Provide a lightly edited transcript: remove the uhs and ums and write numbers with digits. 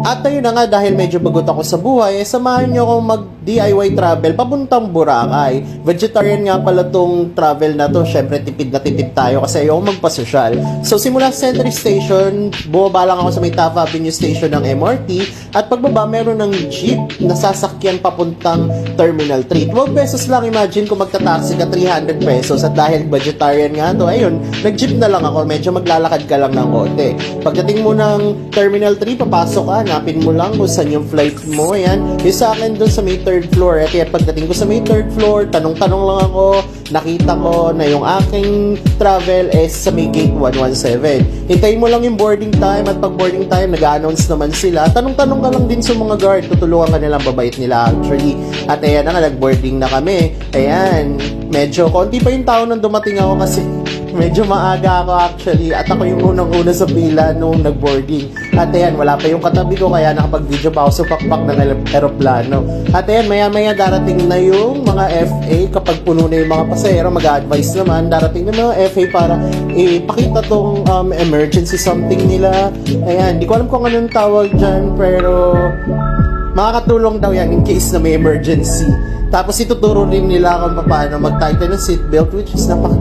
At ayun na nga, dahil medyo bagot ako sa buhay, samahan nyo akong mag-DIY travel papuntang Boracay. Vegetarian nga pala tong travel na to. Syempre, tipid na tipid tayo kasi ayaw magpasosyal. So, simula Century Station, bumaba lang ako sa may Taft Avenue Station ng MRT. At pagbaba, meron ng jeep na sasakyan papuntang Terminal 3. 12 pesos lang, imagine kung magta-taxi ka, 300 pesos. At dahil vegetarian nga to, ayun, nag-jeep na lang ako. Medyo maglalakad ka lang ng konti. Pagdating mo ng Terminal 3, papasok ka, hanapin mo lang kung saan yung flight mo. Ayan, yung sa akin dun sa may 3rd floor. At pagdating ko sa may 3rd floor, tanong-tanong lang ako, nakita ko na yung aking travel is sa may gate 117. Hintayin mo lang yung boarding time at pag boarding time, nag-announce naman sila. Tanong-tanong ka lang din sa mga guard, tutulungan ka nilang, babait nila actually. At ayan na nga, nag-boarding na kami. Ayan, medyo konti pa yung tao nang dumating ako kasi medyo maaga ako actually at ako yung unang-una sa pila nung nag-boarding. At ayan, wala pa yung katabi ko kaya nakapag-video pa ako sa pakpak ng aeroplano. At ayan, maya-maya darating na yung mga FA kapag puno na yung mga pasahero, mag-a-advise naman, darating na mga FA para ipakita tong emergency something nila. Ayan, di ko alam kung anong tawag dyan pero makakatulong daw yan in case na may emergency. Tapos ituturo rin nila kung paano mag-tighten ng seatbelt which is napaka